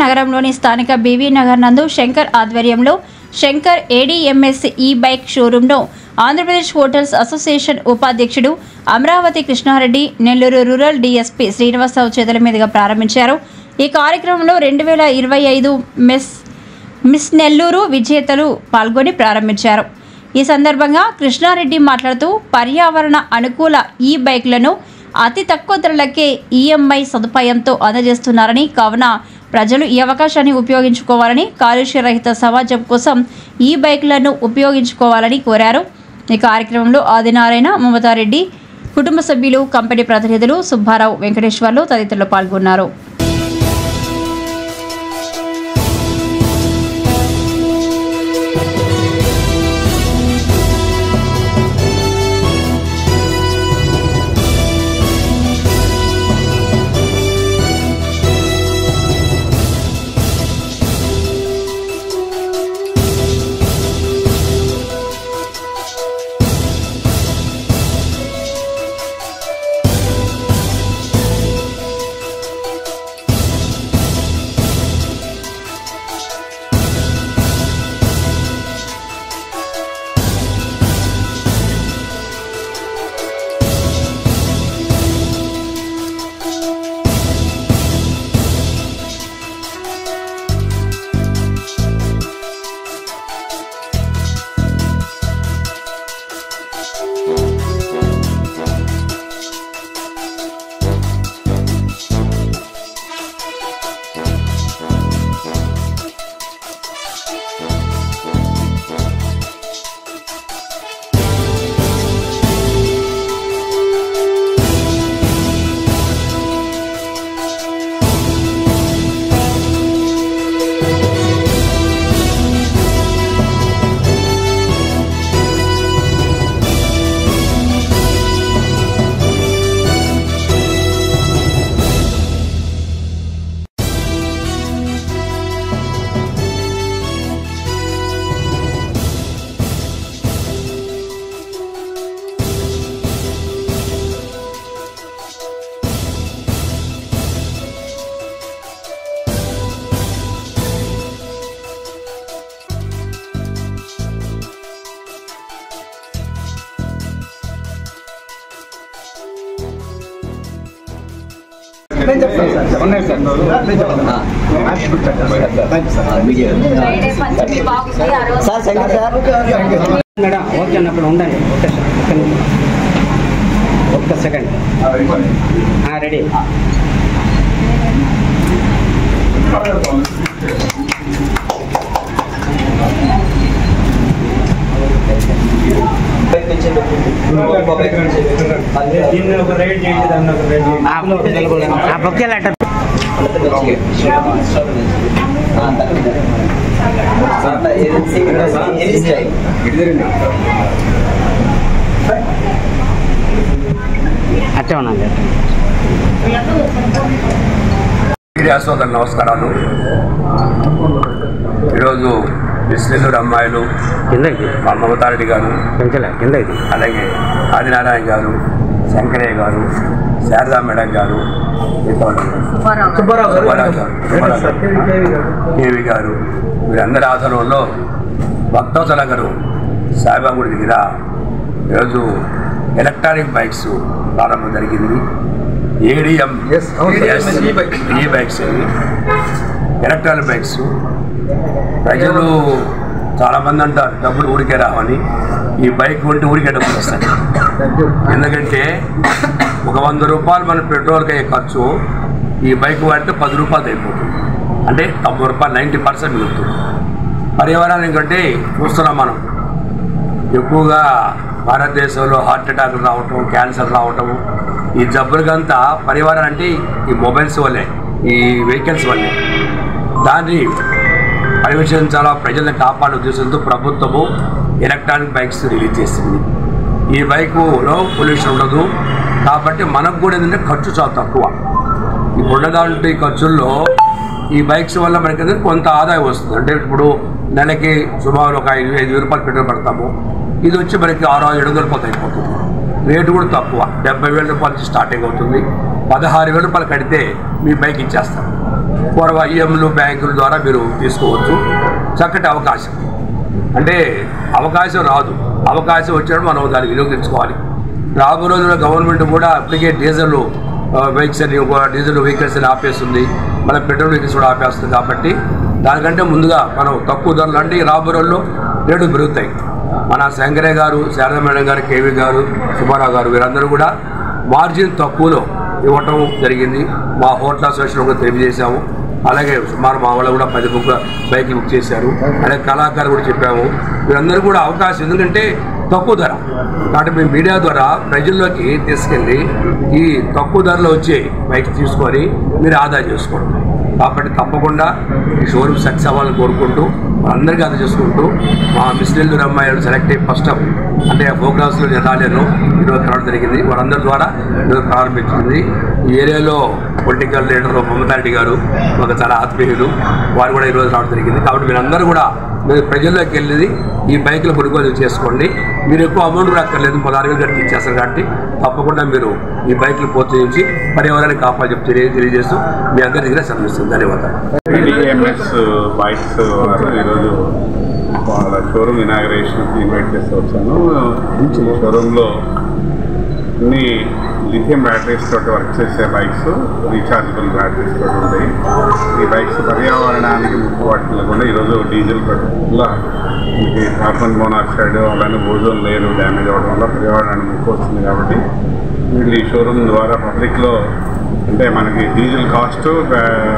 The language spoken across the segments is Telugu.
నగరంలోని స్థానిక బీవీ నగర్ నందు శంకర్ ఆధ్వర్యంలో శంకర్ ఏడీఎంఎస్ ఈ బైక్ షోరూంను ఆంధ్రప్రదేశ్ హోటల్స్ అసోసియేషన్ ఉపాధ్యక్షుడు అమరావతి కృష్ణారెడ్డి, నెల్లూరు రూరల్ డీఎస్పీ శ్రీనివాసరావు చేతుల మీదుగా ప్రారంభించారు. ఈ కార్యక్రమంలో 2025 మిస్ నెల్లూరు విజేతలు పాల్గొని ప్రారంభించారు. ఈ సందర్భంగా కృష్ణారెడ్డి మాట్లాడుతూ పర్యావరణ అనుకూల ఈ బైక్లను అతి తక్కువ ధరలకే ఈఎంఐ సదుపాయంతో అందజేస్తున్నారని, కావున ప్రజలు ఈ అవకాశాన్ని ఉపయోగించుకోవాలని, కాలుష్య రహిత సమాజం కోసం ఈ బైక్లను ఉపయోగించుకోవాలని కోరారు. ఈ కార్యక్రమంలో ఆదినారాయణ, మమతారెడ్డి, కుటుంబ సభ్యులు, కంపెనీ ప్రతినిధులు, సుబ్బారావు, వెంకటేశ్వర్లు తదితరులు పాల్గొన్నారు. మేడం ఓకే అన్నప్పుడు ఉండండి ఒక్క సెకండ్ రెడీ. మీడియా సోదరులు నమస్కారాలు. ఈరోజు నెల్లూరు అమ్మాయిలు మమతారెడ్డి గారు, అలాగే ఆదినారాయణ గారు, శంకరయ్య గారు, శారదా మేడం గారు, సుబ్బారావు గారు, కేవి గారు, వీరందరి ఆధ్వర్యంలో భక్తవత్సల గారు సాయిబాబా గుడి దగ్గర ఈరోజు ఎలక్ట్రానిక్ బైక్స్ ప్రారంభం జరిగింది. ఏడిఎం ఈ బైక్స్, ఎలక్ట్రానిక్ బైక్స్. ప్రజలు చాలామంది అంటారు డబ్బులు ఊరికే రావని. ఈ బైక్ ఉంటే ఊరికే డబ్బులు వస్తాయి. ఎందుకంటే ఒక 100 రూపాయలు మన పెట్రోల్కి అయ్యే ఖర్చు ఈ బైక్ వాడితే 10 రూపాయలు అయిపోతుంది. అంటే 90 రూపాయలు, 90% మిగులుతుంది. పర్యావరణం కంటే చూస్తున్నాం మనం ఎక్కువగా భారతదేశంలో హార్ట్ అటాక్లు రావటం, క్యాన్సర్ రావటము, ఈ జబ్బులకంతా పర్యావరణం అంటే ఈ మొబైల్స్ వల్లే, ఈ వెహికల్స్ వల్లే. దాన్ని పరిరక్షించాలా, ప్రజలను కాపాడే ఉద్దేశంతో ప్రభుత్వము ఎలక్ట్రానిక్ బైక్స్ రిలీజ్ చేసింది. ఈ బైకులో పొల్యూషన్ ఉండదు కాబట్టి మనకు కూడా ఏంటంటే ఖర్చు చాలా తక్కువ. ఇప్పుడున్న దాంట్లో ఈ ఖర్చుల్లో ఈ బైక్స్ వల్ల మనకి కొంత ఆదాయం వస్తుంది. అంటే ఇప్పుడు నెలకి సుమారు ఒక 5,000 రూపాయలు పెట్రోల్ పడతాము. ఇది వచ్చి మనకి 6,700 రూపాయలు అయిపోతుంది. రేటు కూడా తక్కువ, 70,000 రూపాయల నుంచి స్టార్టింగ్ అవుతుంది. 16,000 రూపాయలు కడితే మీ బైక్ ఇచ్చేస్తాం. పూర్వ ఈఎంలు బ్యాంకుల ద్వారా మీరు తీసుకోవచ్చు. చక్కటి అవకాశం. అంటే అవకాశం రాదు, అవకాశం వచ్చినప్పుడు మనం దాన్ని వినియోగించుకోవాలి. రాబో రోజుల్లో గవర్నమెంట్ కూడా ఇప్పటికే డీజిల్ బైక్స్ అని డీజిల్ వెహికల్స్ అని ఆపేస్తుంది, మన పెట్రోల్ వెహికల్స్ కూడా ఆపేస్తుంది. కాబట్టి దానికంటే ముందుగా మనం తక్కువ ధరలు అంటే రాబో రోజుల్లో రేట్లు పెరుగుతాయి. మన శంకరయ్య గారు, శారదా మేడం గారు, కేవీ గారు, సుబ్బారావు గారు వీరందరూ కూడా మార్జిన్ తక్కువలో ఇవ్వటం జరిగింది. మా హోటల్ అసోసియేషన్ కూడా తెలియజేశాము. అలాగే సుమారు మా వాళ్ళు కూడా 10 బైక్లు బుక్ చేశారు. అలాగే కళాకారులు కూడా చెప్పాము. వీరందరూ కూడా అవకాశం, ఎందుకంటే తక్కువ ధర కాబట్టి మేము మీడియా ద్వారా ప్రజల్లోకి తీసుకెళ్ళి ఈ తక్కువ ధరలో వచ్చే బైక్స్ తీసుకొని మీరు ఆదా చేసుకోండి. కాబట్టి తప్పకుండా ఈ షోరూమ్ సక్సెస్ అవ్వాలని కోరుకుంటూ అందరికీ ఆదా చేసుకుంటూ మా మిస్ నెల్లూరు అమ్మాయిలు సెలెక్ట్ అయ్యి ఫస్ట్ అంటే ప్రోగ్రామ్స్లో నేను రాలేను, ఈరోజు రావడం జరిగింది. వారందరి ద్వారా ఈరోజు ప్రారంభించింది. ఈ ఏరియాలో పొలిటికల్ లీడర్ మమతారెడ్డి గారు మాకు చాలా ఆత్మీయులు, వారు కూడా ఈరోజు రావడం జరిగింది. కాబట్టి మీరందరూ కూడా మీరు ప్రజల్లోకి వెళ్ళి ఈ బైక్లు కొనుగోలు చేసుకోండి. మీరు ఎక్కువ అమౌంట్ కూడా అక్కర్లేదు, 16,000 గంటలు ఇచ్చేస్తారు. కాబట్టి తప్పకుండా మీరు ఈ బైక్లు ప్రోత్సహించి పర్యావరణాన్ని కాపాడు చెప్తే తెలియజేస్తూ మీ అందరి దగ్గర శ్రమిస్తుంది. ధన్యవాదాలు. ADMS బైక్స్ ఈరోజు వాళ్ళ షోరూమ్ ఇనాగరేషన్కి ఇన్వైట్ చేస్తూ వచ్చాను. షోరూంలో అన్ని లిథియం బ్యాటరీస్ తోటి వర్క్ చేసే బైక్స్, రీఛార్జబుల్ బ్యాటరీస్ తోటి ఉంటాయి. ఈ బైక్స్ పర్యావరణానికి ముప్పు పట్టకుండా ఈరోజు డీజిల్ వల్ల మనకి కార్బన్ మోనాక్సైడ్ అలానే ఓజోన్ లేయర్ డ్యామేజ్ అవ్వడం వల్ల పర్యావరణానికి ముప్పు వస్తుంది. కాబట్టి వీళ్ళు ఈ షోరూమ్ ద్వారా పబ్లిక్లో అంటే మనకి డీజిల్ కాస్ట్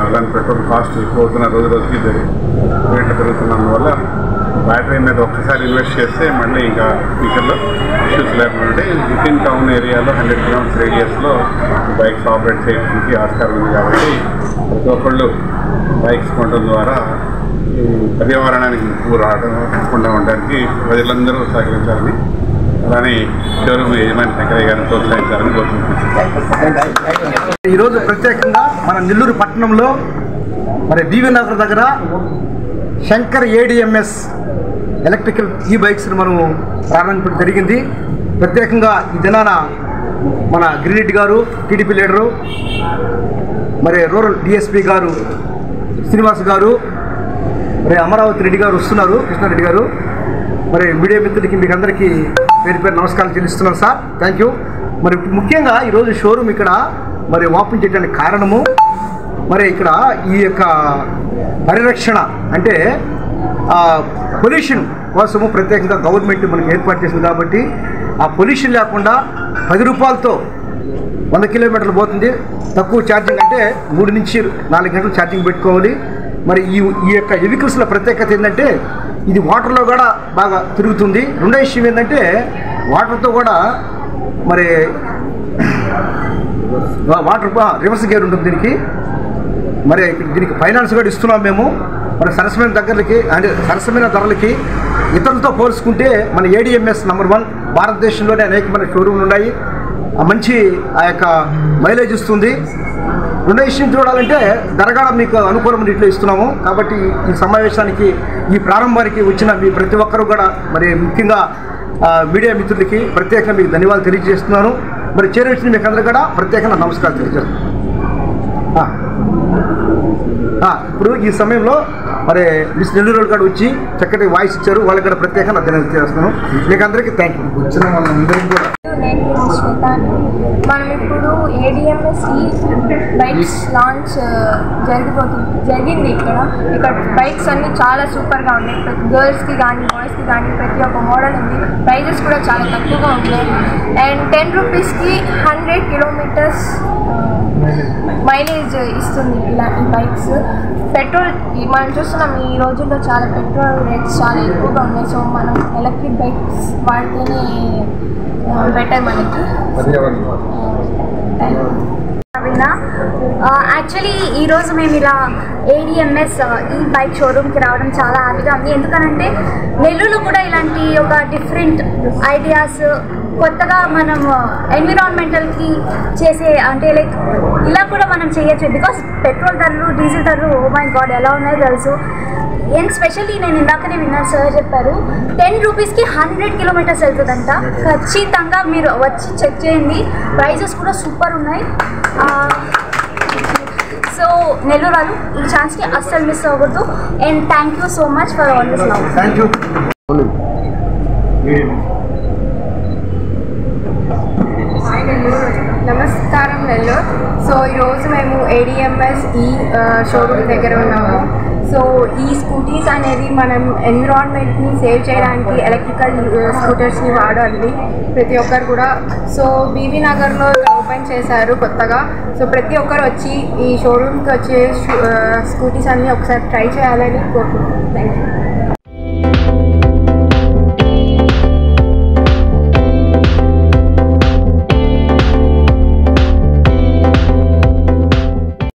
అలానే పెట్రోల్ కాస్ట్ ఎక్కువ అవుతున్న రోజుకి రేట్లు పెరుగుతున్నందువల్ల బ్యాటరీ మీద ఒక్కసారి ఇన్వెస్ట్ చేస్తే మళ్ళీ ఇంకా ఫ్యూచర్లో ఇష్యూస్ లేకుండా విత్ ఇన్ టౌన్ ఏరియాలో 100 కిలోమీటర్స్ రేడియస్లో బైక్స్ ఆపరేట్ చేయడానికి ఆస్కారం ఉంది. కాబట్టి ప్రతి ఒక్కళ్ళు బైక్స్ కొనడం ద్వారా పర్యావరణానికి ముప్పు రాకుండా ఉండడానికి ప్రజలందరూ సహకరించాలని, అలానే షోరూమ్ యజమాని శంకరయ్య గారిని ప్రోత్సహించాలని కోరుకుంటున్నాను. ఈరోజు ప్రత్యేకంగా మన నెల్లూరు పట్టణంలో మరి బీవీ నగర్ దగ్గర శంకర్ ADMS ఎలక్ట్రికల్ బైక్స్ని మనం ప్రారంభించడం జరిగింది. ప్రత్యేకంగా ఈ దినాన మన గిరిరెడ్డి గారు, టీడీపీ లీడరు, మరి రూరల్ DSP గారు శ్రీనివాస్ గారు, మరి అమరావతి రెడ్డి గారు వస్తున్నారు, కృష్ణారెడ్డి గారు. మరి మీడియా మిత్రులకి మీకు అందరికీ పేరు పేరు నమస్కారాలు చెల్లిస్తున్నాను సార్. Thank you. మరి ముఖ్యంగా ఈరోజు షోరూమ్ ఇక్కడ మరి ఓపెన్ చేయడానికి కారణము మరి ఇక్కడ ఈ యొక్క పరిరక్షణ అంటే పొల్యూషన్ కోసము ప్రత్యేకంగా గవర్నమెంట్ మనకి ఏర్పాటు చేసింది. కాబట్టి ఆ పొల్యూషన్ లేకుండా 10 రూపాయలతో 100 కిలోమీటర్లు పోతుంది. తక్కువ ఛార్జింగ్ అంటే 3 నుంచి 4 గంటలు ఛార్జింగ్ పెట్టుకోవాలి. మరి ఈ యొక్క వెహికల్స్లో ప్రత్యేకత ఏంటంటే ఇది వాటర్లో కూడా బాగా తిరుగుతుంది. రెండో విషయం ఏంటంటే వాటర్తో కూడా మరి వాటర్ రివర్స్ గేర్ ఉంటుంది దీనికి. మరి దీనికి ఫైనాన్స్ కూడా ఇస్తున్నాం మేము. మరి సరసమైన దగ్గరకి అంటే సరసమైన ధరలకి ఇతరులతో పోల్చుకుంటే మన ADMS నంబర్ 1 భారతదేశంలోనే అనేకమైన షోరూమ్లు ఉన్నాయి. మంచి ఆ యొక్క మైలేజ్ ఇస్తుంది. రెండో విషయం చూడాలంటే ధర కూడా మీకు అనుకూలమైన రేట్లో ఇస్తున్నాము. కాబట్టి ఈ సమావేశానికి ఈ ప్రారంభానికి వచ్చిన మీ ప్రతి ఒక్కరూ కూడా మరి ముఖ్యంగా మీడియా మిత్రులకి ప్రత్యేకంగా మీకు ధన్యవాదాలు తెలియజేస్తున్నాను. మరి చేరవచ్చిన మీకు అందరూ కూడా ప్రత్యేకంగా నమస్కారం తెలియజేస్తున్నాను. ఇప్పుడు ఈ సమయంలో మరి మిస్ నెల్లూరు గారు వచ్చి చక్కటి వాయిస్ ఇచ్చారు, వాళ్ళకి కూడా ప్రత్యేకంగా ధన్యవాదాలు చేస్తున్నాను. మీకు అందరికీ థ్యాంక్ యూ. వచ్చిన వాళ్ళందరికీ కూడా మనం ఇప్పుడు ADMS బైక్స్ లాంచ్ జరిగింది. ఇక్కడ బైక్స్ అన్నీ చాలా సూపర్గా ఉన్నాయి. గర్ల్స్కి కానీ బాయ్స్కి కానీ ప్రతి ఒక్క మోడల్ ఉంది. ప్రైజెస్ కూడా చాలా తక్కువగా ఉన్నాయి. అండ్ 10 రూపీస్కి 100 కిలోమీటర్స్ మైలేజ్ ఇస్తుంది ఈ బైక్స్. పెట్రోల్ మనం చూస్తున్నాం ఈ రోజుల్లో చాలా పెట్రోల్ రేట్స్ చాలా ఎక్కువగా ఉన్నాయి. సో మనం ఎలక్ట్రిక్ బైక్స్ వాడితేనే బెటర్ మనకి. యాక్చువల్లీ ఈరోజు మేము ఇలా ADMS ఈ బైక్ షోరూమ్కి రావడం చాలా హ్యాపీగా ఉంది. ఎందుకనంటే నెల్లూరులో కూడా ఇలాంటి ఒక డిఫరెంట్ ఐడియాస్ కొత్తగా మనం ఎన్విరాన్మెంటల్కి చేసే అంటే లైక్ ఇలా కూడా మనం చేయొచ్చు. బికాస్ పెట్రోల్ ధరలు డీజిల్ ధరలు ఓ మై గాడ్ ఎలా ఉన్నాయో తెలుసు. అండ్ స్పెషల్లీ నేను ఇందాకనే విన్నాను, సార్ చెప్పారు 10 రూపీస్కి 100 కిలోమీటర్స్ వెళ్తుందంట. ఖచ్చితంగా మీరు వచ్చి చెక్ చేయండి. ప్రైజెస్ కూడా సూపర్ ఉన్నాయి. సో నెల్లూరు వాళ్ళు ఈ ఛాన్స్ని అస్సలు మిస్ అవ్వకూడదు. And thank you so much for all this love. Thank you. నమస్కారం నెల్లూరు. సో ఈరోజు మేము ADMS ఈ షోరూమ్ దగ్గర ఉన్నాము. సో ఈ స్కూటీస్ అనేది మనం ఎన్విరాన్మెంట్ని సేవ్ చేయడానికి ఎలక్ట్రికల్ స్కూటర్స్ని వాడాలి ప్రతి ఒక్కరు కూడా. సో బీవీ నగర్లో ఓపెన్ చేశారు కొత్తగా. సో ప్రతి ఒక్కరు వచ్చి ఈ షోరూమ్కి వచ్చే స్కూటీస్ అన్నీ ఒకసారి ట్రై చేయాలని కోరుకుంటున్నాను. Thank you.